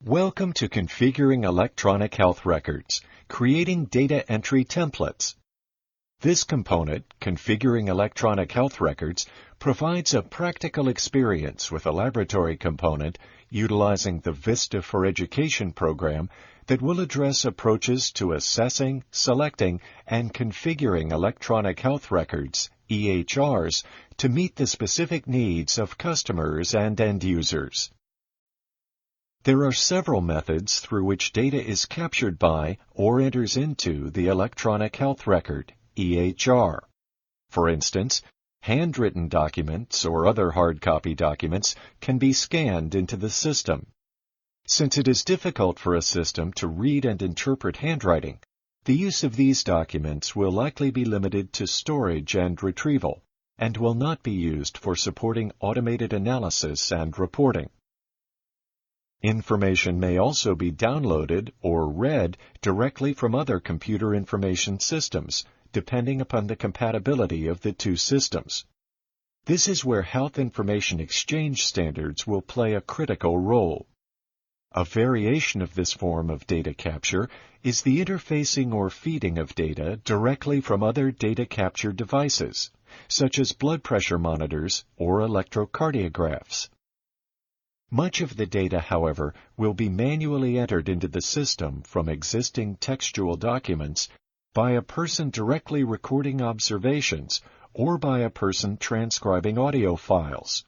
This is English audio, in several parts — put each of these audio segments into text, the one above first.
Welcome to Configuring Electronic Health Records, Creating Data Entry Templates. This component, Configuring Electronic Health Records, provides a practical experience with a laboratory component utilizing the Vista for Education program that will address approaches to assessing, selecting, and configuring electronic health records, EHRs, to meet the specific needs of customers and end users. There are several methods through which data is captured by or enters into the electronic health record, EHR. For instance, handwritten documents or other hard copy documents can be scanned into the system. Since it is difficult for a system to read and interpret handwriting, the use of these documents will likely be limited to storage and retrieval, and will not be used for supporting automated analysis and reporting. Information may also be downloaded or read directly from other computer information systems, depending upon the compatibility of the two systems. This is where health information exchange standards will play a critical role. A variation of this form of data capture is the interfacing or feeding of data directly from other data capture devices, such as blood pressure monitors or electrocardiographs. Much of the data, however, will be manually entered into the system from existing textual documents by a person directly recording observations or by a person transcribing audio files.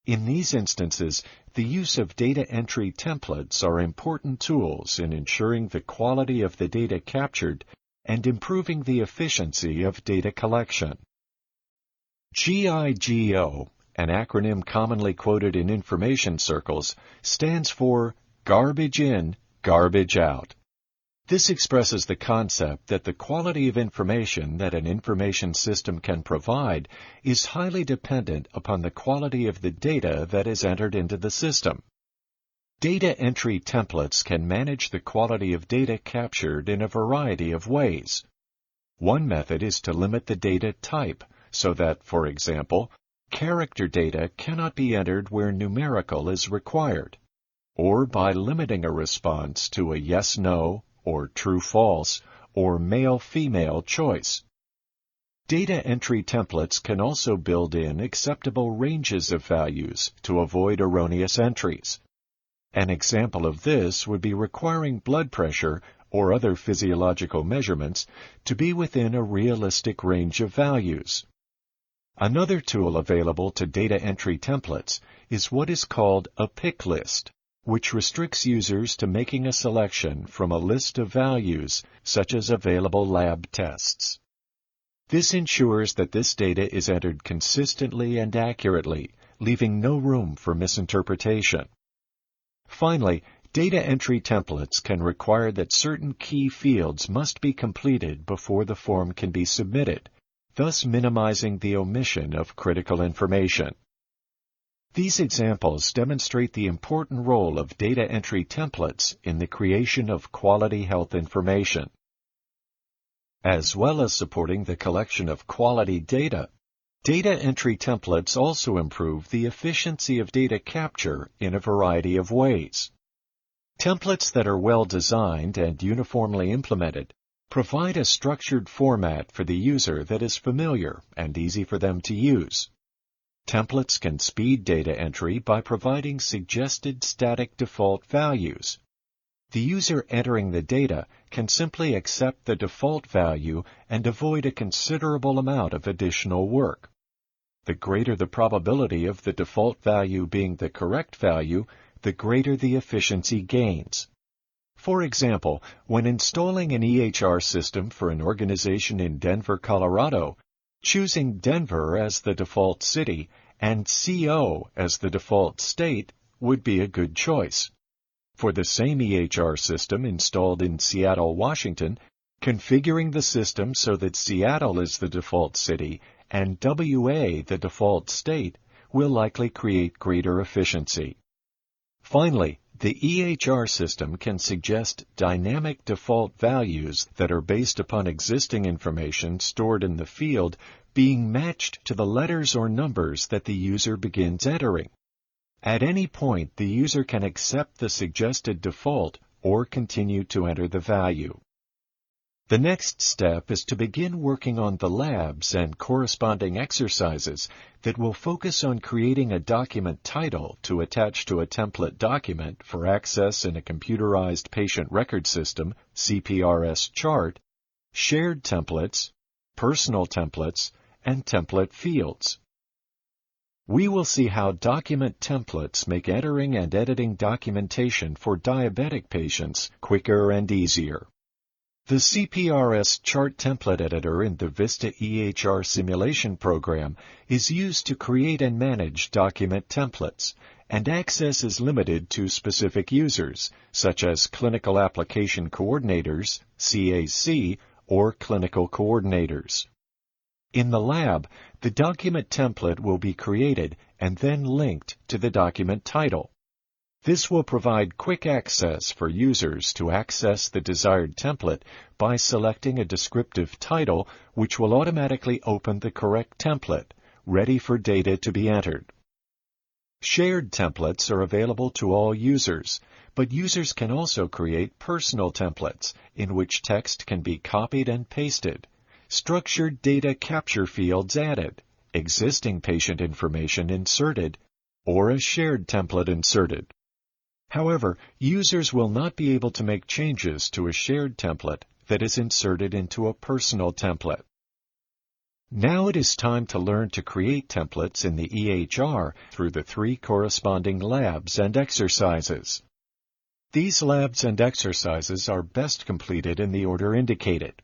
In these instances, the use of data entry templates are important tools in ensuring the quality of the data captured and improving the efficiency of data collection. GIGO, an acronym commonly quoted in information circles, stands for Garbage In, Garbage Out. This expresses the concept that the quality of information that an information system can provide is highly dependent upon the quality of the data that is entered into the system. Data entry templates can manage the quality of data captured in a variety of ways. One method is to limit the data type so that, for example, character data cannot be entered where numerical is required, or by limiting a response to a yes-no, or true-false, or male-female choice. Data entry templates can also build in acceptable ranges of values to avoid erroneous entries. An example of this would be requiring blood pressure or other physiological measurements to be within a realistic range of values. Another tool available to data entry templates is what is called a pick list, which restricts users to making a selection from a list of values, such as available lab tests. This ensures that this data is entered consistently and accurately, leaving no room for misinterpretation. Finally, data entry templates can require that certain key fields must be completed before the form can be submitted, thus minimizing the omission of critical information. These examples demonstrate the important role of data entry templates in the creation of quality health information. As well as supporting the collection of quality data, data entry templates also improve the efficiency of data capture in a variety of ways. Templates that are well designed and uniformly implemented provide a structured format for the user that is familiar and easy for them to use. Templates can speed data entry by providing suggested static default values. The user entering the data can simply accept the default value and avoid a considerable amount of additional work. The greater the probability of the default value being the correct value, the greater the efficiency gains. For example, when installing an EHR system for an organization in Denver, Colorado, choosing Denver as the default city and CO as the default state would be a good choice. For the same EHR system installed in Seattle, Washington, configuring the system so that Seattle is the default city and WA the default state will likely create greater efficiency. Finally, the EHR system can suggest dynamic default values that are based upon existing information stored in the field being matched to the letters or numbers that the user begins entering. At any point, the user can accept the suggested default or continue to enter the value. The next step is to begin working on the labs and corresponding exercises that will focus on creating a document title to attach to a template document for access in a computerized patient record system, CPRS chart, shared templates, personal templates, and template fields. We will see how document templates make entering and editing documentation for diabetic patients quicker and easier. The CPRS chart template editor in the Vista EHR simulation program is used to create and manage document templates, and access is limited to specific users, such as clinical application coordinators, CAC, or clinical coordinators. In the lab, the document template will be created and then linked to the document title. This will provide quick access for users to access the desired template by selecting a descriptive title, which will automatically open the correct template, ready for data to be entered. Shared templates are available to all users, but users can also create personal templates in which text can be copied and pasted, structured data capture fields added, existing patient information inserted, or a shared template inserted. However, users will not be able to make changes to a shared template that is inserted into a personal template. Now it is time to learn to create templates in the EHR through the 3 corresponding labs and exercises. These labs and exercises are best completed in the order indicated.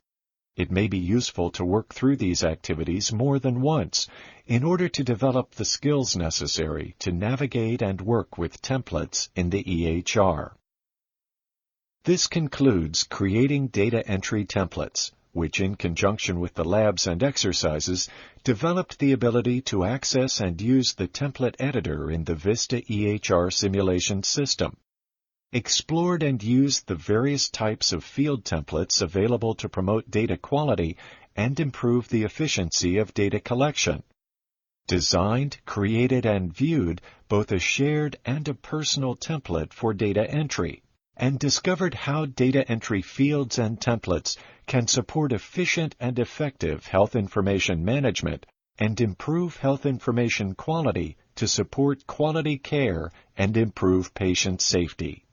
It may be useful to work through these activities more than once in order to develop the skills necessary to navigate and work with templates in the EHR. This concludes creating data entry templates, which in conjunction with the labs and exercises developed the ability to access and use the template editor in the Vista EHR simulation system, explored and used the various types of field templates available to promote data quality and improve the efficiency of data collection, designed, created, and viewed both a shared and a personal template for data entry, and discovered how data entry fields and templates can support efficient and effective health information management and improve health information quality to support quality care and improve patient safety.